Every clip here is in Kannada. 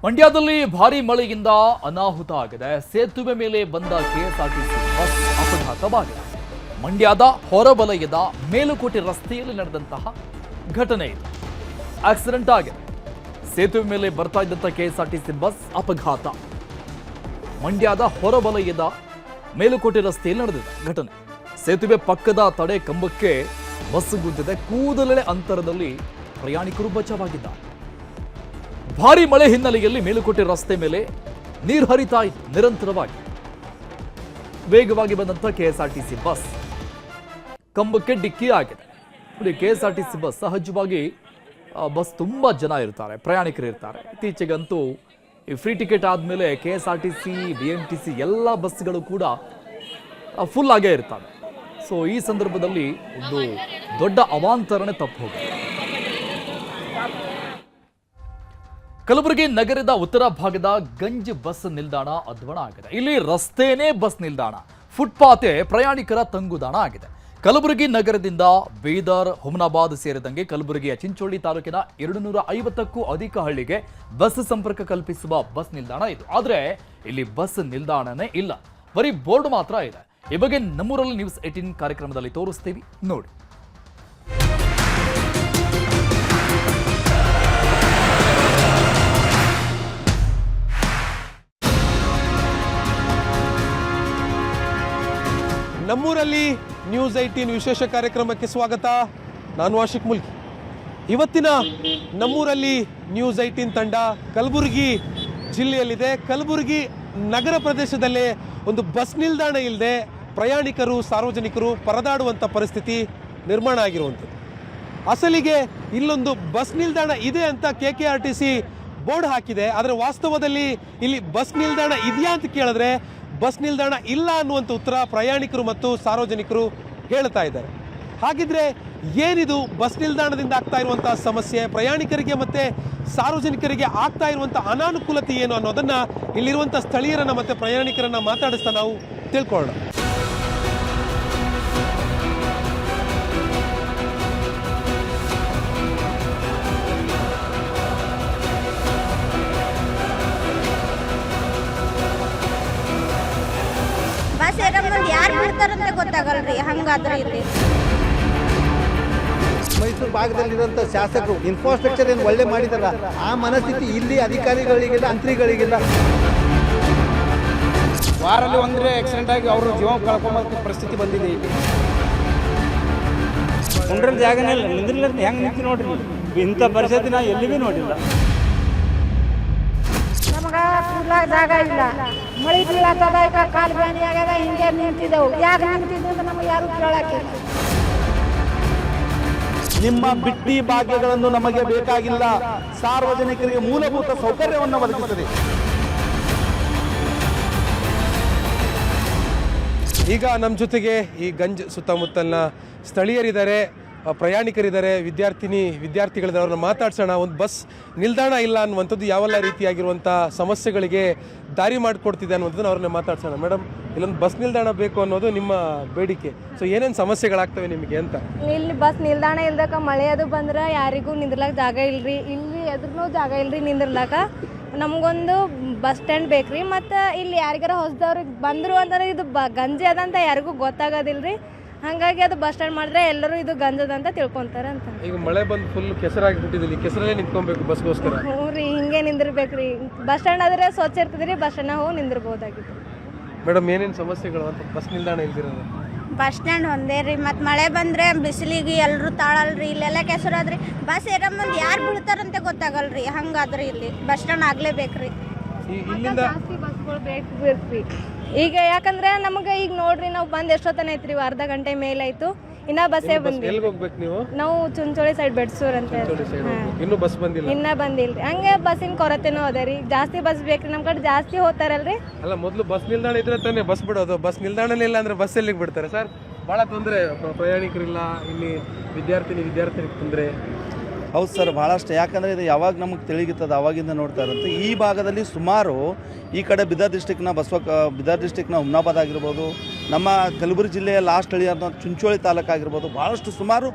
ಮಂಡ್ಯದಲ್ಲಿ ಭಾರಿ ಮಳೆಯಿಂದ ಅನಾಹುತ ಆಗಿದೆ. ಸೇತುವೆ ಮೇಲೆ ಬಂದ ಕೆಎಸ್ಆರ್ಟಿಸಿ ಬಸ್ ಅಪಘಾತವಾಗಿದೆ. ಮಂಡ್ಯದ ಹೊರವಲಯದ ಮೇಲುಕೋಟೆ ರಸ್ತೆಯಲ್ಲಿ ನಡೆದಂತಹ ಘಟನೆ ಇದು. ಆಕ್ಸಿಡೆಂಟ್ ಆಗಿದೆ. ಸೇತುವೆ ಮೇಲೆ ಬರ್ತಾ ಇದ್ದಂಥ ಕೆಎಸ್ಆರ್ಟಿಸಿ ಬಸ್ ಅಪಘಾತ. ಮಂಡ್ಯದ ಹೊರವಲಯದ ಮೇಲುಕೋಟೆ ರಸ್ತೆಯಲ್ಲಿ ನಡೆದಿದೆ ಘಟನೆ. ಸೇತುವೆ ಪಕ್ಕದ ತಡೆ ಕಂಬಕ್ಕೆ ಬಸ್ ಗುದ್ದಿದೆ. ಕೂದಲೆಳೆ ಅಂತರದಲ್ಲಿ ಪ್ರಯಾಣಿಕರು ಬಚಾವಾಗಿದ್ದಾರೆ. ಭಾರಿ ಮಳೆ ಹಿನ್ನೆಲೆಯಲ್ಲಿ ಮೇಲುಕೋಟೆ ರಸ್ತೆ ಮೇಲೆ ನೀರು ಹರಿತಾ ಇದೆ ನಿರಂತರವಾಗಿ. ವೇಗವಾಗಿ ಬಂದಂತ ಕೆಎಸ್ಆರ್ಟಿಸಿ ಬಸ್ ಕಂಬಕ್ಕೆ ಡಿಕ್ಕಿ ಆಗಿದೆ. ಕೆಎಸ್ಆರ್ಟಿಸಿ ಬಸ್ ಸಹಜವಾಗಿ ಬಸ್ ತುಂಬಾ ಜನ ಇರ್ತಾರೆ, ಪ್ರಯಾಣಿಕರು ಇರ್ತಾರೆ. ಇತ್ತೀಚೆಗಂತೂ ಈ ಫ್ರೀ ಟಿಕೆಟ್ ಆದಮೇಲೆ ಕೆಎಸ್ಆರ್ಟಿಸಿ, ಬಿಎಂಟಿಸಿ ಎಲ್ಲ ಬಸ್ಗಳು ಕೂಡ ಫುಲ್ ಆಗೇ ಇರ್ತವೆ. ಸೊ ಈ ಸಂದರ್ಭದಲ್ಲಿ ಒಂದು ದೊಡ್ಡ ಅವಾಂತರನೇ ತಪ್ಪು ಹೋಗಿದೆ. ಕಲಬುರಗಿ ನಗರದ ಉತ್ತರ ಭಾಗದ ಗಂಜ್ ಬಸ್ ನಿಲ್ದಾಣ ಅಧ್ವಾನ ಆಗಿದೆ. ಇಲ್ಲಿ ರಸ್ತೆನೇ ಬಸ್ ನಿಲ್ದಾಣ, ಫುಟ್ಪಾತೆ ಪ್ರಯಾಣಿಕರ ತಂಗುದಾಣ ಆಗಿದೆ. ಕಲಬುರಗಿ ನಗರದಿಂದ ಬೀದರ್, ಹುಮನಾಬಾದ್ ಸೇರಿದಂಗೆ ಕಲಬುರಗಿಯ ಚಿಂಚೋಳಿ ತಾಲೂಕಿನ 250ಕ್ಕೂ ಅಧಿಕ ಹಳ್ಳಿಗೆ ಬಸ್ ಸಂಪರ್ಕ ಕಲ್ಪಿಸುವ ಬಸ್ ನಿಲ್ದಾಣ ಇದು. ಆದರೆ ಇಲ್ಲಿ ಬಸ್ ನಿಲ್ದಾಣನೇ ಇಲ್ಲ, ಬರೀ ಬೋರ್ಡ್ ಮಾತ್ರ ಇದೆ. ಈ ಬಗ್ಗೆ ನಮ್ಮೂರಲ್ಲಿ ನ್ಯೂಸ್ 18 ಕಾರ್ಯಕ್ರಮದಲ್ಲಿ ತೋರಿಸ್ತೀವಿ, ನೋಡಿ. ನಮ್ಮೂರಲ್ಲಿ ನ್ಯೂಸ್ 18 ವಿಶೇಷ ಕಾರ್ಯಕ್ರಮಕ್ಕೆ ಸ್ವಾಗತ. ನಾನು ವಾಶಿಕ್ ಮುಲ್ಕಿ. ಇವತ್ತಿನ ನಮ್ಮೂರಲ್ಲಿ ನ್ಯೂಸ್ 18 ತಂಡ ಕಲಬುರಗಿ ಜಿಲ್ಲೆಯಲ್ಲಿದೆ. ಕಲಬುರಗಿ ನಗರ ಪ್ರದೇಶದಲ್ಲೇ ಒಂದು ಬಸ್ ನಿಲ್ದಾಣ ಇಲ್ಲದೆ ಪ್ರಯಾಣಿಕರು, ಸಾರ್ವಜನಿಕರು ಪರದಾಡುವಂಥ ಪರಿಸ್ಥಿತಿ ನಿರ್ಮಾಣ ಆಗಿರುವಂಥದ್ದು. ಅಸಲಿಗೆ ಇಲ್ಲೊಂದು ಬಸ್ ನಿಲ್ದಾಣ ಇದೆ ಅಂತ KKRTC ಬೋರ್ಡ್ ಹಾಕಿದೆ. ಆದರೆ ವಾಸ್ತವದಲ್ಲಿ ಇಲ್ಲಿ ಬಸ್ ನಿಲ್ದಾಣ ಇದೆಯಾ ಅಂತ ಕೇಳಿದ್ರೆ ಬಸ್ ನಿಲ್ದಾಣ ಇಲ್ಲ ಅನ್ನುವಂಥ ಉತ್ತರ ಪ್ರಯಾಣಿಕರು ಮತ್ತು ಸಾರ್ವಜನಿಕರು ಹೇಳ್ತಾ ಇದ್ದಾರೆ. ಹಾಗಿದ್ರೆ ಏನಿದು ಬಸ್ ನಿಲ್ದಾಣದಿಂದ ಆಗ್ತಾ ಇರುವಂಥ ಸಮಸ್ಯೆ, ಪ್ರಯಾಣಿಕರಿಗೆ ಮತ್ತು ಸಾರ್ವಜನಿಕರಿಗೆ ಆಗ್ತಾ ಇರುವಂಥ ಅನಾನುಕೂಲತೆ ಏನು ಅನ್ನೋದನ್ನು ಇಲ್ಲಿರುವಂಥ ಸ್ಥಳೀಯರನ್ನು ಮತ್ತು ಪ್ರಯಾಣಿಕರನ್ನು ಮಾತಾಡಿಸ್ತಾ ನಾವು ತಿಳ್ಕೊಳ್ಳೋಣ. ಬಸ್ ಯಾರು ಬಿಡ್ತಾರಂತ ಗೊತ್ತಾಗಲ್ರಿ. ಹಂಗಾದ್ರೆ ಇಲ್ಲಿ ಮೈಸೂರು ಭಾಗದಲ್ಲಿರುವಂಥ ಶಾಸಕರು ಇನ್ಫ್ರಾಸ್ಟ್ರಕ್ಚರ್ ಏನು ಒಳ್ಳೆ ಮಾಡಿದಾರ, ಆ ಮನಸ್ಥಿತಿ ಇಲ್ಲಿ ಅಧಿಕಾರಿಗಳಿಗೆಲ್ಲ, ಮಂತ್ರಿಗಳಿಗೆಲ್ಲ. ವಾರಲ್ಲಿ ಒಂದ್ರೆ ಆಕ್ಸಿಡೆಂಟ್ ಆಗಿ ಅವರು ಜೀವ ಕಳ್ಕೊಂಬ ಪರಿಸ್ಥಿತಿ ಬಂದಿದೆ. ಇಲ್ಲಿ ಕುಂಡ್ರ ಜಾಗನೇ ಇಲ್ಲ, ನಿಂದ್ರಿಲ್ಲ. ಹೆಂಗೆ ನಿಂತು ನೋಡ್ರಿ, ಇಂಥ ಪರಿಸ್ಥಿತಿ ನಾ ಎಲ್ಲಿಗೂ ನೋಡಿಲ್ಲ. ನಮಗ ಕೂಡ್ಲಾಕ ಜಾಗ ಇಲ್ಲ, ಮಳಿ ಬೀಳತ್ತದ, ಈಗ ಕಾಲು ಬ್ಯಾನಿ ಆಗ್ಯದ, ಹಿಂಗೆ ನಿಂತಿದ್ದೆವು. ಯಾಕೆ ನಿಂತಿದ್ದು ಅಂತ ನಮಗೆ ಯಾರು ಕೇಳಕ್ಕಿಲ್ಲ. ನಿಮ್ಮ ಬಿಟ್ಟಿ ಭಾಗ್ಯಗಳನ್ನು ನಮಗೆ ಬೇಕಾಗಿಲ್ಲ, ಸಾರ್ವಜನಿಕರಿಗೆ ಮೂಲಭೂತ ಸೌಕರ್ಯವನ್ನು ಒದಗಿಸುತ್ತದೆ. ಈಗ ನಮ್ಮ ಜೊತೆಗೆ ಈ ಗಂಜ್ ಸುತ್ತಮುತ್ತಲಿನ ಸ್ಥಳೀಯರಿದ್ದಾರೆ, ಪ್ರಯಾಣಿಕರಿದ್ದಾರೆ, ವಿದ್ಯಾರ್ಥಿಗಳಿದ್ದಾರೆ. ಅವ್ರನ್ನ ಮಾತಾಡ್ಸೋಣ. ಒಂದು ಬಸ್ ನಿಲ್ದಾಣ ಇಲ್ಲ ಅನ್ನುವಂಥದ್ದು ಯಾವೆಲ್ಲ ರೀತಿಯಾಗಿರುವಂಥ ಸಮಸ್ಯೆಗಳಿಗೆ ದಾರಿ ಮಾಡಿಕೊಡ್ತಿದೆ ಅನ್ನುವಂಥದ್ದನ್ನು ಅವ್ರನ್ನ ಮಾತಾಡ್ಸೋಣ. ಮೇಡಮ್, ಇಲ್ಲೊಂದು ಬಸ್ ನಿಲ್ದಾಣ ಬೇಕು ಅನ್ನೋದು ನಿಮ್ಮ ಬೇಡಿಕೆ. ಸೊ ಏನೇನು ಸಮಸ್ಯೆಗಳಾಗ್ತವೆ ನಿಮಗೆ ಅಂತ? ಇಲ್ಲಿ ಬಸ್ ನಿಲ್ದಾಣ ಇಲ್ದಕ್ಕ ಮಳೆ ಅದು ಬಂದ್ರೆ ಯಾರಿಗೂ ನಿಂದ್ರಲಾಕ ಜಾಗ ಇಲ್ರಿ. ಇಲ್ಲಿ ಎದ್ರೂ ಜಾಗ ಇಲ್ರಿ ನಿಂದ್ರಲಾಕ. ನಮಗೊಂದು ಬಸ್ ಸ್ಟ್ಯಾಂಡ್ ಬೇಕ್ರಿ. ಮತ್ತು ಇಲ್ಲಿ ಯಾರಿಗಾರ ಹೊಸದವ್ರಿಗೆ ಬಂದರು ಅಂತಂದ್ರೆ ಇದು ಗಂಜಿ ಅದಂತ ಯಾರಿಗೂ ಗೊತ್ತಾಗೋದಿಲ್ರಿ. ಹಾಗಾಗಿ ಅದು ಬಸ್ ಸ್ಟ್ಯಾಂಡ್ ಮಾಡಿದ್ರೆ ಎಲ್ಲರೂ ಇದು ಗಂಜದಂತ ತಿಳ್ಕೊಂತಾರೆ ಅಂತ. ಈಗ ಮಳೆ ಬಂದು ಫುಲ್ ಕೆಸರಾಗಿಬಿಟ್ಟಿದ್ದಿಲ್ಲ, ಕೆಸರಲ್ಲೇ ನಿಂತ್ಕೊಬೇಕು ಬಸ್ಗೋಸ್ಕರ. ಹ್ಞೂ ರೀ, ಹಿಂಗೆ ನಿಂದಿರ್ಬೇಕ್ರಿ. ಬಸ್ ಸ್ಟ್ಯಾಂಡ್ ಆದರೆ ಸ್ವಚ್ಛ ಇರ್ತದ್ರಿ, ಬಸ್ ಸ್ಟ್ಯಾಂಡ್ ಹೋಗಿ ನಿಂದಿರ್ಬೋದಾಗಿತ್ತು. ಮೇಡಮ್, ಏನೇನು ಸಮಸ್ಯೆಗಳು ಅಂತ ಬಸ್ ನಿಲ್ದಾಣ ಇಲ್ದಿರೋದು? ಬಸ್ ಸ್ಟ್ಯಾಂಡ್ ಒಂದೇ ರೀ. ಮತ್ತು ಮಳೆ ಬಂದರೆ ಬಿಸಿಲಿಗೆ ಎಲ್ಲರೂ ತಾಳಲ್ರಿ. ಇಲ್ಲೆಲ್ಲ ಕೆಸರಾದ್ರಿ. ಬಸ್ ಇರೋ ಮುಂದೆ ಯಾರು ಬಿಡ್ತಾರಂತ ಗೊತ್ತಾಗಲ್ರಿ. ಹಂಗಾದ್ರೆ ಇಲ್ಲಿ ಬಸ್ ಸ್ಟ್ಯಾಂಡ್ ಆಗಲೇಬೇಕ್ರಿ. ಇಲ್ಲಿಂದ ಜಾಸ್ತಿ ಬಸ್ಗಳು ಬೇಕ್ರಿ. ಈಗ ಯಾಕಂದ್ರೆ ನಮಗೆ ಈಗ ನೋಡ್ರಿ, ನಾವು ಬಂದು ಎಷ್ಟೊತ್ತನ ಐತ್ರಿ, ಅರ್ಧ ಗಂಟೆ ಮೇಲಾಯ್ತು, ಇನ್ನ ಬಸ್ಸೇ ಬಂದಿಲ್ಲ. ಎಲ್ಲಿಗೆ ಹೋಗ್ಬೇಕು ನೀವು? ನಾವು ಚುಂಚೋಳಿ ಸೈಡ್ ಬೆಡ್ಸೂರ್ ಅಂತ ಇನ್ನೂ ಬಸ್ ಬಂದಿಲ್ಲ. ಇನ್ನ ಬಂದಿಲ್ರಿ. ಹಂಗೆ ಬಸ್ಸಿನ ಕೊರತೆನೂ ಅದ ರೀ. ಜಾಸ್ತಿ ಬಸ್ ಬೇಕ್ರಿ. ನಮ್ಮ ಕಡೆ ಜಾಸ್ತಿ ಹೋಗ್ತಾರಲ್ರಿ. ಅಲ್ಲ, ಮೊದಲು ಬಸ್ ನಿಲ್ದಾಣ ಇದ್ರೆ ತಾನೇ ಬಸ್ ಬಿಡೋದು. ಬಸ್ ನಿಲ್ದಾಣನೇ ಇಲ್ಲ ಅಂದ್ರೆ ಬಸ್ ಎಲ್ಲಿಗೆ ಬಿಡ್ತಾರೆ ಸರ್? ಭಾಳ ತೊಂದರೆ, ಪ್ರಯಾಣಿಕರಿಲ್ಲ, ಇಲ್ಲಿ ವಿದ್ಯಾರ್ಥಿನಿಗೆ ತೊಂದರೆ. ಹೌದು ಸರ್, ಭಾಳಷ್ಟು. ಯಾಕಂದರೆ ಇದು ಯಾವಾಗ ನಮಗೆ ತಿಳಿಗುತ್ತದೆ ಅವಾಗಿಂದ ನೋಡ್ತಾ ಇರುತ್ತೆ. ಈ ಭಾಗದಲ್ಲಿ ಸುಮಾರು ಈ ಕಡೆ ಬೀದರ್ ಡಿಸ್ಟಿಕ್ನ ಹುಮ್ನಾಬಾದ್ ಆಗಿರ್ಬೋದು, ನಮ್ಮ ಕಲಬುರಗಿ ಜಿಲ್ಲೆಯ ಲಾಸ್ಟ್ ಹಳ್ಳಿ ಅಂತ ಚುಂಚೋಳಿ ತಾಲೂಕಾಗಿರ್ಬೋದು, ಭಾಳಷ್ಟು ಸುಮಾರು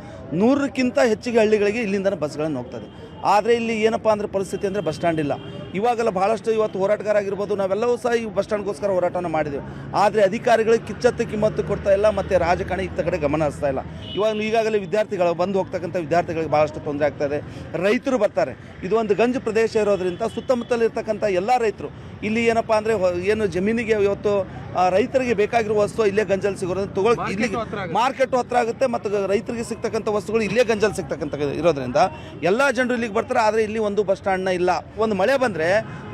100ಕ್ಕಿಂತ ಹೆಚ್ಚಿಗೆ ಹಳ್ಳಿಗಳಿಗೆ ಇಲ್ಲಿಂದ ಬಸ್ಗಳನ್ನು ಹೋಗ್ತದೆ. ಆದರೆ ಇಲ್ಲಿ ಏನಪ್ಪ ಅಂದರೆ ಪರಿಸ್ಥಿತಿ ಅಂದರೆ ಬಸ್ ಸ್ಟ್ಯಾಂಡ್ ಇಲ್ಲ. ಇವಾಗೆಲ್ಲ ಭಾಳಷ್ಟು ಇವತ್ತು ಹೋರಾಟಗಾರಾಗಿರ್ಬೋದು, ನಾವೆಲ್ಲವೂ ಸಹ ಈ ಬಸ್ ಸ್ಟ್ಯಾಂಡ್ಗೋಸ್ಕರ ಹೋರಾಟವನ್ನು ಮಾಡಿದ್ದೀವಿ. ಆದರೆ ಅಧಿಕಾರಿಗಳಿಗೆ ಕಿಚ್ಚತ್ತು ಕಿಮ್ಮತ್ತು ಕೊಡ್ತಾ ಇಲ್ಲ, ಮತ್ತು ರಾಜಕಾರಣ ಇತ್ತ ಕಡೆ ಗಮನ ಹರಿಸ್ತಾ ಇಲ್ಲ. ಈಗಾಗಲೇ ವಿದ್ಯಾರ್ಥಿಗಳು ಬಂದು ಹೋಗ್ತಕ್ಕಂಥ ವಿದ್ಯಾರ್ಥಿಗಳಿಗೆ ಭಾಳಷ್ಟು ತೊಂದರೆ ಆಗ್ತಾಯಿದೆ. ರೈತರು ಬರ್ತಾರೆ, ಇದು ಒಂದು ಗಂಜು ಪ್ರದೇಶ ಇರೋದ್ರಿಂದ ಸುತ್ತಮುತ್ತಲಿರ್ತಕ್ಕಂಥ ಎಲ್ಲ ರೈತರು ಇಲ್ಲಿ ಏನಪ್ಪ ಅಂದರೆ ಏನು ಜಮೀನಿಗೆ ಇವತ್ತು ರೈತರಿಗೆ ಬೇಕಾಗಿರುವ ವಸ್ತು ಇಲ್ಲೇ ಗಂಜಲ್ಲಿ ಸಿಗೋದ್ರಿಂದ ತಗೊಳ್ಳಿ, ಇಲ್ಲಿ ಮಾರ್ಕೆಟ್ ಹತ್ರ ಆಗುತ್ತೆ ಮತ್ತು ರೈತರಿಗೆ ಸಿಗ್ತಕ್ಕಂಥ ವಸ್ತುಗಳು ಇಲ್ಲೇ ಗಂಜಲ್ಲಿ ಸಿಗ್ತಕ್ಕಂಥ ಇರೋದ್ರಿಂದ ಎಲ್ಲ ಜನರು ಇಲ್ಲಿಗೆ ಬರ್ತಾರೆ. ಆದರೆ ಇಲ್ಲಿ ಒಂದು ಬಸ್ ಸ್ಟ್ಯಾಂಡ್ನ ಇಲ್ಲ. ಒಂದು ಮಳೆ ಬಂದರೆ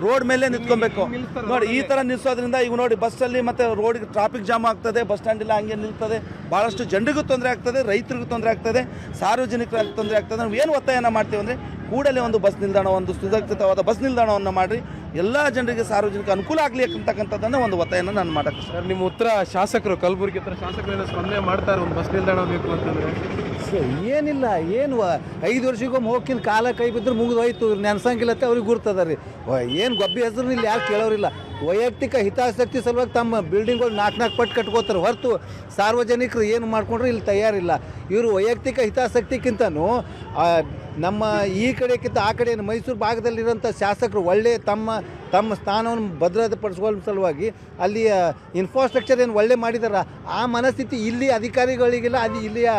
ರೋಡ್ ಮೇಲೆ ನಿಂತ್ಕೊಬೇಕು ನೋಡಿ, ಈ ಥರ ನಿಲ್ಲಿಸೋದ್ರಿಂದ ಈಗ ನೋಡಿ ಬಸ್ಸಲ್ಲಿ ಮತ್ತು ರೋಡ್ಗೆ ಟ್ರಾಫಿಕ್ ಜಾಮ್ ಆಗ್ತದೆ, ಬಸ್ ಸ್ಟ್ಯಾಂಡ್ ಇಲ್ಲ ಹಂಗೆ ನಿಲ್ತದೆ, ಭಾಳಷ್ಟು ಜನರಿಗೂ ತೊಂದರೆ ಆಗ್ತದೆ, ರೈತರಿಗೂ ತೊಂದರೆ ಆಗ್ತದೆ, ಸಾರ್ವಜನಿಕರಿಗೆ ತೊಂದರೆ ಆಗ್ತದೆ. ನಾವು ಏನು ಒತ್ತಾಯನ ಮಾಡ್ತೀವಿ ಅಂದರೆ ಕೂಡಲೇ ಒಂದು ಬಸ್ ನಿಲ್ದಾಣ, ಒಂದು ಸುರಕ್ಷಿತವಾದ ಬಸ್ ನಿಲ್ದಾಣವನ್ನು ಮಾಡಿರಿ, ಎಲ್ಲ ಜನರಿಗೆ ಸಾರ್ವಜನಿಕ ಅನುಕೂಲ ಆಗಲಿ ಅಂತಕ್ಕಂಥದ್ದನ್ನು ಒಂದು ಒತ್ತಾಯನ ನಾನು ಮಾಡೋಕ್ಕೆ ಸರ್. ನಿಮ್ಮ ಉತ್ತರ ಶಾಸಕರು, ಕಲಬುರಗಿ ಹತ್ರ ಶಾಸಕರು ಸ್ಪಂದನೆ ಮಾಡ್ತಾರೆ ಒಂದು ಬಸ್ ನಿಲ್ದಾಣ ಬೇಕು ಅಂತಂದರೆ? ಏನಿಲ್ಲ, ಏನು 5 ವರ್ಷಕ್ಕೊಮ್ಮೆ ಹೋಗಿನ ಕಾಲ ಕೈ ಬಿದ್ದರೆ ಮುಗಿದೋಯ್ತು, ನೆನ್ಸಂಗಿಲ್ಲತ್ತೆ ಅವ್ರಿಗೆ ಗುರ್ತದ ರೀ. ಏನು ಗೊಬ್ಬಿ ಹೆಸರು ಇಲ್ಲಿ ಯಾರು ಕೇಳೋರಿಲ್ಲ. ವೈಯಕ್ತಿಕ ಹಿತಾಸಕ್ತಿ ಸಲುವಾಗಿ ತಮ್ಮ ಬಿಲ್ಡಿಂಗ್ಗಳು 4 ಪಟ್ಟು ಕಟ್ಕೋತಾರೆ ಹೊರತು ಸಾರ್ವಜನಿಕರು ಏನು ಮಾಡ್ಕೊಂಡ್ರೆ ಇಲ್ಲಿ ತಯಾರಿಲ್ಲ. ಇವರು ವೈಯಕ್ತಿಕ ಹಿತಾಸಕ್ತಿಗಿಂತನೂ ನಮ್ಮ ಈ ಕಡೆಗಿಂತ ಆ ಕಡೆ ಮೈಸೂರು ಭಾಗದಲ್ಲಿರೋಂಥ ಶಾಸಕರು ಒಳ್ಳೆ ತಮ್ಮ ಸ್ಥಾನವನ್ನು ಭದ್ರತೆಪಡಿಸ್ಕೊಳ್ಳೋ ಸಲುವಾಗಿ ಅಲ್ಲಿಯ ಇನ್ಫ್ರಾಸ್ಟ್ರಕ್ಚರ್ ಏನು ಒಳ್ಳೆ ಮಾಡಿದಾರ, ಆ ಮನಸ್ಥಿತಿ ಇಲ್ಲಿ ಅಧಿಕಾರಿಗಳಿಗಿಲ್ಲ, ಅದು ಇಲ್ಲಿಯ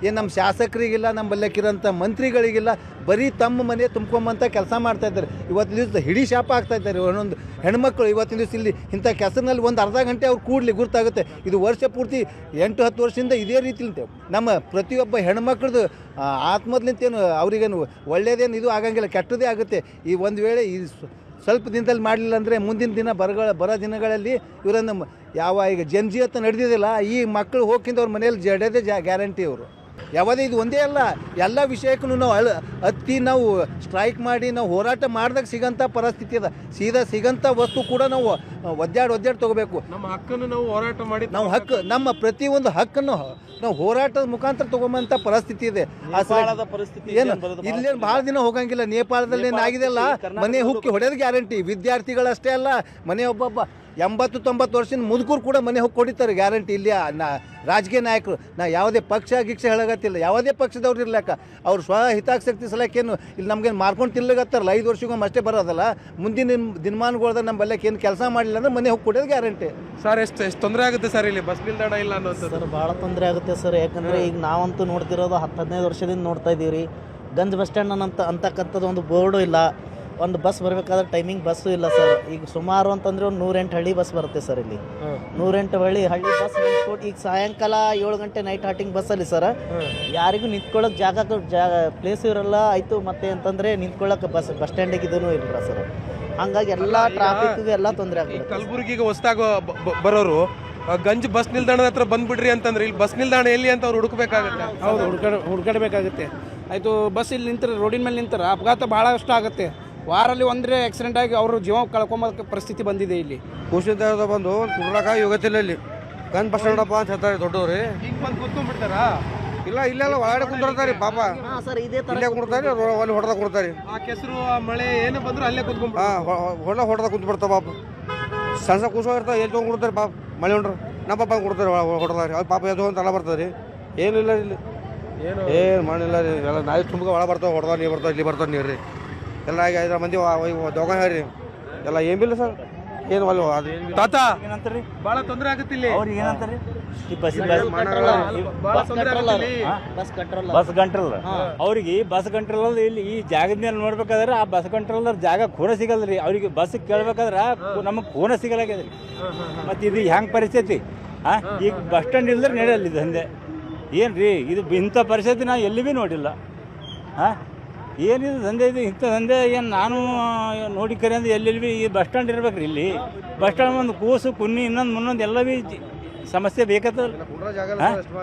ಏನು ನಮ್ಮ ಶಾಸಕರಿಗಿಲ್ಲ, ನಮ್ಮ ಬಲ್ಯಕ್ಕಿರೋಂಥ ಮಂತ್ರಿಗಳಿಗಿಲ್ಲ. ಬರೀ ತಮ್ಮ ಮನೆ ತುಂಬ್ಕೊಂಬಂತ ಕೆಲಸ ಮಾಡ್ತಾಯಿದ್ದಾರೆ. ಇವತ್ತಿನ ದಿವಸ ಹಿಡಿ ಶಾಪ ಆಗ್ತಾಯಿದ್ದಾರೆ. ಒಂದೊಂದು ಹೆಣ್ಮಕ್ಳು ಇವತ್ತಿನ ದಿವಸ ಇಲ್ಲಿ ಇಂಥ ಕೆಸರಿನಲ್ಲಿ ಒಂದು ಅರ್ಧ ಗಂಟೆ ಅವ್ರು ಕೂಡಲಿ ಗುರ್ತಾಗುತ್ತೆ. ಇದು ವರ್ಷ ಪೂರ್ತಿ 8-10 ವರ್ಷದಿಂದ ಇದೇ ರೀತಿ ನಮ್ಮ ಪ್ರತಿಯೊಬ್ಬ ಹೆಣ್ಮಕ್ಳದ್ದು ಆತ್ಮದ್ಲಿಂತೇನು ಅವ್ರಿಗೇನು ಒಳ್ಳೆಯದೇನು ಇದು ಆಗಂಗಿಲ್ಲ, ಕೆಟ್ಟದೇ ಆಗುತ್ತೆ. ಈ ಒಂದು ವೇಳೆ ಈ ಸ್ವಲ್ಪ ದಿನದಲ್ಲಿ ಮಾಡಲಿಲ್ಲ ಅಂದರೆ ಮುಂದಿನ ದಿನ ಬರೋ ದಿನಗಳಲ್ಲಿ ಇವರನ್ನು ಈಗ ಜನ್ಜಿ ಅಂತ ನಡೆದಿದ್ದಿಲ್ಲ, ಈ ಮಕ್ಕಳು ಹೋಗಿಂದ ಅವ್ರ ಮನೇಲಿ ಜಡದೇ ಗ್ಯಾರಂಟಿ ಅವರು. ಯಾವುದೇ ಇದು ಒಂದೇ ಅಲ್ಲ, ಎಲ್ಲ ವಿಷಯಕ್ಕೂ ನಾವು ನಾವು ಸ್ಟ್ರೈಕ್ ಮಾಡಿ ನಾವು ಹೋರಾಟ ಮಾಡಿದಾಗ ಸಿಗೋಂಥ ಪರಿಸ್ಥಿತಿ ಅದ. ಸೀದಾ ಸಿಗೋಂಥ ವಸ್ತು ಕೂಡ ನಾವು ಒದ್ದಾಡಿ ತೊಗೋಬೇಕು. ನಮ್ಮ ಹಕ್ಕನ್ನು ನಾವು ಹೋರಾಟ ಮಾಡಿ ನಮ್ಮ ಪ್ರತಿಯೊಂದು ಹಕ್ಕನ್ನು ನಾವು ಹೋರಾಟದ ಮುಖಾಂತರ ತೊಗೊಂಬಂಥ ಪರಿಸ್ಥಿತಿ ಇದೆ. ಏನು ಇಲ್ಲೇನು ಭಾಳ ದಿನ ಹೋಗಂಗಿಲ್ಲ. ನೇಪಾಳದಲ್ಲಿ ಏನಾಗಿದೆಯಲ್ಲ, ಮನೆ ಹುಕ್ಕಿ ಹೊಡೆಯೋದು ಗ್ಯಾರಂಟಿ. ವಿದ್ಯಾರ್ಥಿಗಳಷ್ಟೇ ಅಲ್ಲ, ಮನೆ ಒಬ್ಬೊಬ್ಬ 80-90 ವರ್ಷದ ಮುದುಕರು ಕೂಡ ಮನೆ ಹೋಗಿ ಹೊಡಿತಾರೆ ಗ್ಯಾರಂಟಿ. ಇಲ್ಲಿ ರಾಜಕೀಯ ನಾಯಕರು, ನಾ ಯಾವುದೇ ಪಕ್ಷ ಹೇಳಗತ್ತಿಲ್ಲ, ಯಾವುದೇ ಪಕ್ಷದವ್ರು ಇರ್ಲಕ್ಕ ಅವ್ರು ಹಿತಾಸಕ್ತಿ ಸಲಕ್ಕೇನು ಇಲ್ಲಿ ನಮ್ಗೇನು ಮಾರ್ಕೊಂಡು ತಿರ್ಲಗತ್ತಾರಲ್ಲ. 5 ವರ್ಷಕ್ಕೊಮ್ಮೆ ಅಷ್ಟೇ ಬರೋದಲ್ಲ, ಮುಂದಿನ ದಿನಮಾನಗಳ್ದಾಗ ನಮ್ಮ ಬಲ್ಲಕ್ಕೆ ಏನು ಕೆಲಸ ಮಾಡಲಿಲ್ಲ ಅಂದ್ರೆ ಮನೆ ಹೋಗಿ ಕೊಡೋದು ಗ್ಯಾರಂಟಿ. ಸರ್ ಎಷ್ಟು ತೊಂದರೆ ಆಗುತ್ತೆ ಸರ್ ಇಲ್ಲಿ ಬಸ್ ನಿಲ್ದಾಣ ಇಲ್ಲ ಅನ್ನೋದು? ಸರ್ ಭಾಳ ತೊಂದರೆ ಆಗುತ್ತೆ ಸರ್. ಯಾಕಂದರೆ ಈಗ ನಾವಂತೂ ನೋಡ್ತಿರೋದು 10-15 ವರ್ಷದಿಂದ ನೋಡ್ತಾ ಇದ್ದೀವಿ ರೀ. ಗಂಜ್ ಬಸ್ ಸ್ಟ್ಯಾಂಡ್ ಅಂತಕ್ಕಂಥದ್ದು ಒಂದು ಬೋರ್ಡು ಇಲ್ಲ, ಒಂದು ಬಸ್ ಬರಬೇಕಾದ್ರೆ ಟೈಮಿಂಗ್ ಬಸ್ಸು ಇಲ್ಲ ಸರ್. ಈಗ ಸುಮಾರು ಅಂತಂದರೆ ಒಂದು 108 ಹಳ್ಳಿ ಬಸ್ ಬರುತ್ತೆ ಸರ್. ಇಲ್ಲಿ 108 ಹಳ್ಳಿ ಬಸ್ ನಿಂತ್ಕೊಟ್ಟು ಈಗ ಸಾಯಂಕಾಲ 7 ಗಂಟೆ ನೈಟ್ ಹಾಟಿಂಗ್ ಬಸ್ಸಲ್ಲಿ ಸರ್ ಯಾರಿಗೂ ನಿಂತ್ಕೊಳ್ಳೋಕೆ ಜಾಗ ಪ್ಲೇಸು ಇರಲ್ಲ. ಆಯಿತು ಮತ್ತೆ ಅಂತಂದರೆ ನಿಂತ್ಕೊಳ್ಳೋಕೆ ಬಸ್ ಸ್ಟ್ಯಾಂಡಿಗೆ ಇದೂ ಇರಲ್ಲ ಸರ್. ಹಂಗಾಗಿ ಎಲ್ಲ ಟ್ರಾಫಿಕ್ಗೆ ಎಲ್ಲ ತೊಂದರೆ ಆಗುತ್ತೆ. ಕಲಬುರಗಿಗೆ ಹೊಸದಾಗಿ ಬರೋರು ಗಂಜ್ ಬಸ್ ನಿಲ್ದಾಣದ ಹತ್ರ ಬಂದ್ಬಿಡ್ರಿ ಅಂತಂದ್ರೆ ಇಲ್ಲಿ ಬಸ್ ನಿಲ್ದಾಣ ಎಲ್ಲಿ ಅಂತ ಅವ್ರು ಹುಡುಕಬೇಕಾಗುತ್ತೆ. ಹೌದು, ಹುಡ್ಕಾಡಬೇಕಾಗುತ್ತೆ. ಆಯಿತು, ಬಸ್ ಇಲ್ಲಿ ನಿಂತಾರೆ, ರೋಡಿನ ಮೇಲೆ ನಿಂತಾರೆ, ಅಪಘಾತ ಭಾಳಷ್ಟು ಆಗುತ್ತೆ. ವಾರಲ್ಲಿ ಒಂದರೆ ಆಕ್ಸಿಡೆಂಟ್ ಆಗಿ ಅವರು ಜೀವ ಕಳ್ಕೊಂಬ ಪರಿಸ್ಥಿತಿ ಬಂದಿದೆ. ಇಲ್ಲಿ ಕೂಸಿಂದ ಬಂದು ಕುಡ್ಲಾಕ ಯೋಗತಿಲ್ಲ. ಇಲ್ಲಿ ಗಂಜ್ ಬಸ್ ಸ್ಟ್ಯಾಂಡಪ್ಪ ಅಂತ ಹೇಳ್ತಾರೆ ದೊಡ್ಡವ್ರಿ. ಈಗ ಬಂದು ಕೂತ್ಕೊಂಡ್ಬಿಡ್ತಾರಾ? ಇಲ್ಲ, ಇಲ್ಲೆಲ್ಲ ಒಳಗಡೆ ಕುಂದಿರ್ತಾರೆ ಪಾಪ. ಇಲ್ಲೇ ಕುಡ್ತಾರೆ, ಅಲ್ಲಿ ಹೊಡೆದ ಕೊಡ್ತಾರೆ. ಆ ಕೆಸರು ಮಳೆ ಏನು ಬಂದ್ರು ಅಲ್ಲೇ ಕೂತ್ಕೊಂಡ್ ಹೊಡೆದ ಕುಂತು ಬಿಡ್ತಾವ ಪಾಪ. ಸಣ್ಣ ಕೂಸು ಇರ್ತಾವೆ, ಎಲ್ಲಿ ತೊಗೊಂಡು ಕೊಡ್ತಾರೆ ಪಾಪ. ಮಳೆ ಹೊಂಡ್ರು ನಮ್ಮ ಪಾಪ ಕೊಡ್ತಾರೆ, ಹೊಡೆದಾರೆ. ಅವ್ರು ಪಾಪ ಎದ್ದು ಅಂತ ಎಲ್ಲ ಬರ್ತದೆ ರೀ. ಏನಿಲ್ಲ ಇಲ್ಲಿ, ಏನು ಮಾಡಿಲ್ಲ ರೀ. ಎಲ್ಲ ನಾಯಿ ತುಂಬ ಒಳ ಬರ್ತಾವೆ, ಹೊಡೆದ ನೀರು ಬರ್ತಾವೆ, ಇಲ್ಲಿ ಬರ್ತಾವೆ ನೀರು ರೀ. ಎಲ್ಲ 5 ಮಂದಿ ದೋಗ ಹೇಳ್ರಿ ಎಲ್ಲ ಏನಿಲ್ಲ ಸರ್. ಏನು ಅಲ್ವ ಅದು ತಾತ ಭಾಳ ತೊಂದರೆ ಆಗುತ್ತೆ ಇಲ್ಲಿ. ಅವ್ರಿಗೆ ಏನಂತಾರೆ ಬಸ್ ಕಂಟ್ರೋಲ್ ಅವ್ರಿಗೆ ಬಸ್ ಕಂಟ್ರೋಲ್ ಇಲ್ಲಿ ಈ ಜಾಗದ ಮೇಲೆ ನೋಡ್ಬೇಕಾದ್ರೆ ಆ ಬಸ್ ಕಂಟ್ರೋಲರ್ ಜಾಗ ಖೂನ ಸಿಗಲ್ರಿ. ಅವ್ರಿಗೆ ಬಸ್ ಕೇಳ್ಬೇಕಾದ್ರೆ ನಮಗೆ ಖೂನ ಸಿಗಲಾಗ್ಯದ್ರಿ. ಮತ್ತು ಇದು ಹೆಂಗೆ ಪರಿಸ್ಥಿತಿ? ಈಗ ಬಸ್ ಸ್ಟ್ಯಾಂಡ್ ಇಲ್ದ್ರೆ ನಡೆಯಲ್ಲ ಇದು ದಂಧೆ. ಏನು ರೀ ಇದು? ಇಂಥ ಪರಿಸ್ಥಿತಿ ನಾವು ಎಲ್ಲಿ ಭೀ ನೋಡಿಲ್ಲ. ಏನಿದು ದಂಧೆ? ಇದು ಇಂಥ ದಂಧೆ ಏನು ನಾನು ನೋಡಿ ಕರೆ ಅಂದ್ರೆ ಎಲ್ಲೆಲ್ಲಿ ಈ ಬಸ್ ಸ್ಟ್ಯಾಂಡ್ ಇರ್ಬೇಕು ರೀ. ಇಲ್ಲಿ ಬಸ್ ಸ್ಟ್ಯಾಂಡ್ ಒಂದು ಕೂಸು ಕುನ್ನಿ ಇನ್ನೊಂದು ಎಲ್ಲ ಭೀ ಸಮಸ್ಯೆ ಬೇಕತ್ತಲ್ಲ.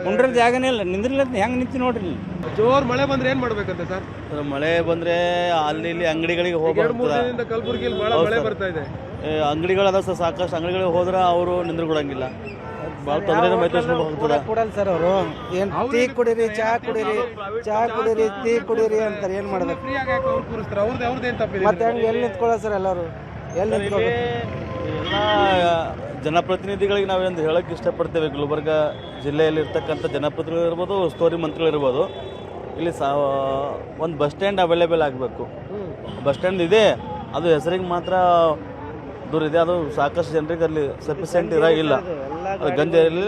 ಕುಂಡ್ರ ಜಾಗನೇ ಇಲ್ಲ, ನಿಂದ್ರಲ್ಲ ಹೆಂಗೆ ನಿಂತು ನೋಡ್ರಿ. ಜೋರ್ ಮಳೆ ಬಂದ್ರೆ ಏನ್ ಮಾಡ್ಬೇಕಂತೆ ಸರ್? ಮಳೆ ಬಂದರೆ ಅಲ್ಲಿ ಇಲ್ಲಿ ಅಂಗಡಿಗಳಿಗೆ ಹೋಗ್ಬಾರ್ದು. ಕಲಬುರಗಿಯಲ್ಲಿ ಭಾಳ ಮಳೆ ಬರ್ತಾ ಇದೆ. ಅಂಗಡಿಗಳದ ಸರ್, ಸಾಕಷ್ಟು ಅಂಗಡಿಗಳಿಗೆ ಹೋದ್ರೆ ಅವರು ನಿಂದ್ರಕೊಡಂಗಿಲ್ಲ. ಭಾಳ ತೊಂದರೆ ಕೊಡಲ್ಲ ಸರ್ ಅವರು. ಏನು ಟೀ ಕುಡೀರಿ, ಚಹಾ ಕುಡೀರಿ, ಟೀ ಕುಡೀರಿ ಅಂತಾರೆ. ಏನು ಮಾಡ್ಬೇಕು? ಫ್ರೀಯಾಗಿ ಅವ್ರು ಕೂರಿಸ್ತಾರೆ, ಅವ್ರದ್ದು ಏನ್ ತಪ್ಪಿದೆ? ಮತ್ತೆ ಹೆಂಗೆ ಎಲ್ಲಿ ನಿಂತ್ಕೊಳ್ಳೋ ಸರ್? ಎಲ್ಲರೂ ಎಲ್ಲಿ ನಿಂತ್ಕೊಳ್ಳೋದು? ಎಲ್ಲ ಜನಪ್ರತಿನಿಧಿಗಳಿಗೆ ನಾವೇನು ಹೇಳೋಕ್ಕೆ ಇಷ್ಟಪಡ್ತೇವೆ. ಗುಲ್ಬರ್ಗ ಜಿಲ್ಲೆಯಲ್ಲಿ ಇರ್ತಕ್ಕಂಥ ಜನಪ್ರತಿನಿಧಿಗಳು ಇರ್ಬೋದು, ಉಸ್ತುವಾರಿ ಮಂತ್ರಿಗಳಿರ್ಬೋದು, ಇಲ್ಲಿ ಒಂದು ಬಸ್ ಸ್ಟ್ಯಾಂಡ್ ಅವೈಲೇಬಲ್ ಆಗಬೇಕು. ಬಸ್ ಸ್ಟ್ಯಾಂಡ್ ಇದೆ, ಅದು ಹೆಸರಿಗೆ ಮಾತ್ರ ದೂರ ಇದೆ, ಅದು ಸಾಕಷ್ಟು ಜನರಿಗೆ ಅಲ್ಲಿ ಸಫಿಷಿಯೆಂಟ್ ಇರಾಗಿಲ್ಲ. ಗಂಜಲ್ಲಿ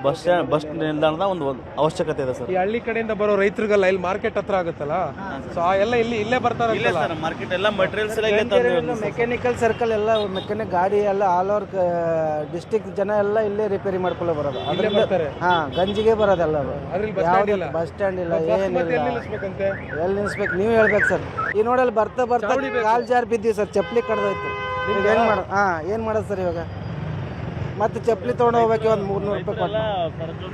ಬಸ್ ನಿಲ್ದಾಣದ ಒಂದು ಅವಶ್ಯಕತೆ ಇದೆ ಸರ್. ಈ ಹಳ್ಳಿ ಕಡೆಯಿಂದ ಬರೋ ರೈತರಿಗೆಲ್ಲ ಇಲ್ಲಿ ಮಾರ್ಕೆಟ್ ಹತ್ರ ಆಗುತ್ತಲ್ಲ, ಸೊ ಆ ಎಲ್ಲ ಇಲ್ಲೇ ಬರ್ತಾರೆ. ಇಲ್ಲೇ ಸರ್ ಮಾರ್ಕೆಟ್ ಎಲ್ಲ ಮಟೀರಿಯಲ್ಸ್ ಎಲ್ಲ ಇಲ್ಲೇ ತಂದು ಮೆಕ್ಯಾನಿಕಲ್ ಸರ್ಕಲ್ ಎಲ್ಲ ಮೆಕ್ಯಾನಿಕ್ ಗಾಡಿ ಎಲ್ಲ ಆಲ್ ಓವರ್ ಡಿಸ್ಟಿಕ್ ಜನ ಎಲ್ಲ ಇಲ್ಲೇ ರಿಪೇರಿ ಮಾಡ್ಕೊಳ್ಳೋ ಬರೋದು. ಗಂಜಿಗೆ ಬರೋದು ಎಲ್ಲರೂ. ಬಸ್ ಸ್ಟ್ಯಾಂಡ್ ಇಲ್ಲ, ಏನಿಲ್ಲ. ಎಲ್ಲಿ ನಿಲ್ಸ್ಬೇಕು ನೀವು ಹೇಳ್ಬೇಕು ಸರ್. ಈ ನೋಡಲ್ಲಿ ಬರ್ತಾ ಕಾಲ್ ಜಾರ್ ಬಿದ್ದೀವಿ ಸರ್, ಚಪ್ಪಲಿ ಕಡ್ದೋಯ್ತು. ಏನು ಮಾಡೋದು ಸರ್ ಇವಾಗ? ಮತ್ತೆ ಚಪ್ಪಲಿ ತೊಗೊಂಡು ಹೋಗ್ಬೇಕು, ಒಂದು 300 ರೂಪಾಯಿ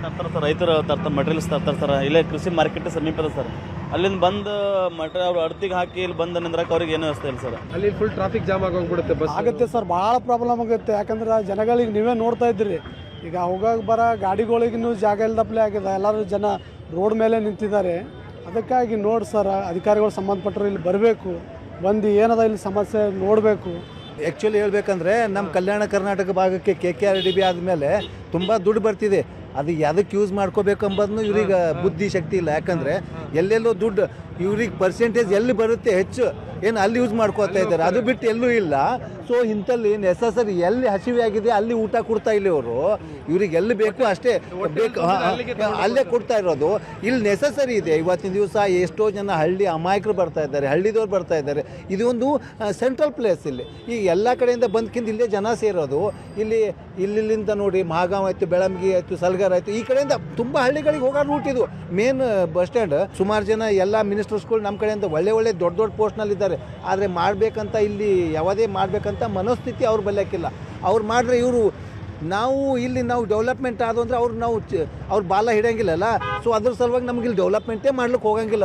ತರ್ತಾರೆ ಸರ್. ರೈತರು ತರ್ತಾರೆ, ಮಟೀರಿಯಲ್ಸ್ ತರ್ತಾರೆ ಸರ್. ಇಲ್ಲೇ ಕೃಷಿ ಮಾರ್ಕೆಟ್ ಸಮೀಪದ ಸರ್. ಅಲ್ಲಿಂದ ಬಂದು ಮಟೀರಿಯಲ್ ಅವ್ರು ಅಡ್ತಿಗೆ ಹಾಕಿ ಇಲ್ಲಿ ಬಂದು ನಿಂದ್ರಕ್ಕೆ ಅವ್ರಿಗೆ ಏನು ವ್ಯವಸ್ಥೆ ಇಲ್ಲ ಸರ್. ಅಲ್ಲಿ ಫುಲ್ ಟ್ರಾಫಿಕ್ ಜಾಮ್ ಆಗೋಗ್ಬಿಡುತ್ತೆ. ಬಸ್ ಆಗುತ್ತೆ ಸರ್, ಭಾಳ ಪ್ರಾಬ್ಲಮ್ ಆಗುತ್ತೆ. ಯಾಕಂದ್ರೆ ಜನಗಳಿಗೆ ನೀವೇ ನೋಡ್ತಾ ಇದ್ದೀರಿ, ಈಗ ಹೋಗೋಕೆ ಬರೋ ಗಾಡಿಗಳಿಗೂ ಜಾಗ ಇಲ್ದಪ್ಲೆ ಆಗಿದೆ. ಎಲ್ಲರೂ ಜನ ರೋಡ್ ಮೇಲೆ ನಿಂತಿದ್ದಾರೆ. ಅದಕ್ಕಾಗಿ ನೋಡಿ ಸರ್, ಅಧಿಕಾರಿಗಳು ಸಂಬಂಧಪಟ್ಟರು ಇಲ್ಲಿ ಬರಬೇಕು, ಬಂದು ಏನದ ಇಲ್ಲಿ ಸಮಸ್ಯೆ ನೋಡಬೇಕು. ಆ್ಯಕ್ಚುಲಿ ಹೇಳ್ಬೇಕಂದ್ರೆ ನಮ್ಮ ಕಲ್ಯಾಣ ಕರ್ನಾಟಕ ಭಾಗಕ್ಕೆ KKRDB ಆದಮೇಲೆ ತುಂಬ ದುಡ್ಡು ಬರ್ತಿದೆ. ಅದು ಯಾವುದಕ್ಕೆ ಯೂಸ್ ಮಾಡ್ಕೋಬೇಕು ಅಂಬೋದನ್ನು ಇವ್ರಿಗೆ ಬುದ್ಧಿ ಶಕ್ತಿ ಇಲ್ಲ. ಯಾಕಂದರೆ ಎಲ್ಲೆಲ್ಲೋ ದುಡ್ಡು ಇವ್ರಿಗೆ ಪರ್ಸೆಂಟೇಜ್ ಎಲ್ಲಿ ಬರುತ್ತೆ ಹೆಚ್ಚು ಏನು ಅಲ್ಲಿ ಯೂಸ್ ಮಾಡ್ಕೋತಾ ಇದ್ದಾರೆ, ಅದು ಬಿಟ್ಟು ಎಲ್ಲೂ ಇಲ್ಲ. ಸೊ ಇಂಥಲ್ಲಿ ನೆಸಸರಿ ಎಲ್ಲಿ ಹಸಿವೆ ಆಗಿದೆ ಅಲ್ಲಿ ಊಟ ಕೊಡ್ತಾ ಇಲ್ಲ ಇವರು. ಇವ್ರಿಗೆ ಎಲ್ಲಿ ಬೇಕು ಅಷ್ಟೇ ಬೇಕು, ಅಲ್ಲೇ ಕೊಡ್ತಾ ಇರೋದು. ಇಲ್ಲಿ ನೆಸಸರಿ ಇದೆ. ಇವತ್ತಿನ ದಿವಸ ಎಷ್ಟೋ ಜನ ಹಳ್ಳಿ ಅಮಾಯಕರು ಬರ್ತಾ ಇದ್ದಾರೆ, ಹಳ್ಳಿದವ್ರು ಬರ್ತಾ ಇದ್ದಾರೆ. ಇದು ಒಂದು ಸೆಂಟ್ರಲ್ ಪ್ಲೇಸ್. ಇಲ್ಲಿ ಈಗ ಎಲ್ಲ ಕಡೆಯಿಂದ ಬಂದ್ಕಿಂತ ಇಲ್ಲೇ ಜನ ಸೇರೋದು. ಇಲ್ಲಿಂದ ನೋಡಿ ಮಹಾಗಾಂವ್ ಆಯಿತು, ಬೆಳಂಗಿ ಆಯಿತು, ಸಲ್ಗರ್ ಆಯಿತು, ಈ ಕಡೆಯಿಂದ ತುಂಬ ಹಳ್ಳಿಗಳಿಗೆ ಹೋಗೋ ರೂಟ್ ಇದು ಮೇನ್ ಬಸ್ ಸ್ಟ್ಯಾಂಡ್. ಸುಮಾರು ಜನ ಎಲ್ಲ ಮಿನಿಸ್ಟರ್ಸ್ಗಳು ನಮ್ಮ ಕಡೆಯಿಂದ ಒಳ್ಳೆ ದೊಡ್ಡ ಪೋಸ್ಟ್ನಲ್ಲಿದ್ದಾರೆ. ಆದರೆ ಮಾಡಬೇಕಂತ ಇಲ್ಲಿ ಯಾವುದೇ ಮಾಡಬೇಕಂತ ಮನೋಸ್ಥಿತಿ ಅವ್ರು ಬಲ್ಲಕ್ಕಿಲ್ಲ. ಅವ್ರು ಮಾಡಿದ್ರೆ ಇವರು ನಾವು ಡೆವಲಪ್ಮೆಂಟ್ ಆದವು ಅಂದರೆ ಅವ್ರು ಬಾಲ ಹಿಡಂಗಿಲ್ಲಲ್ಲ. ಸೊ ಅದ್ರ ಸಲುವಾಗಿ ನಮ್ಗೆ ಇಲ್ಲಿ ಡೆವಲಪ್ಮೆಂಟೇ ಮಾಡ್ಲಿಕ್ಕೆ ಹೋಗಂಗಿಲ್ಲ ಅವ್ರು.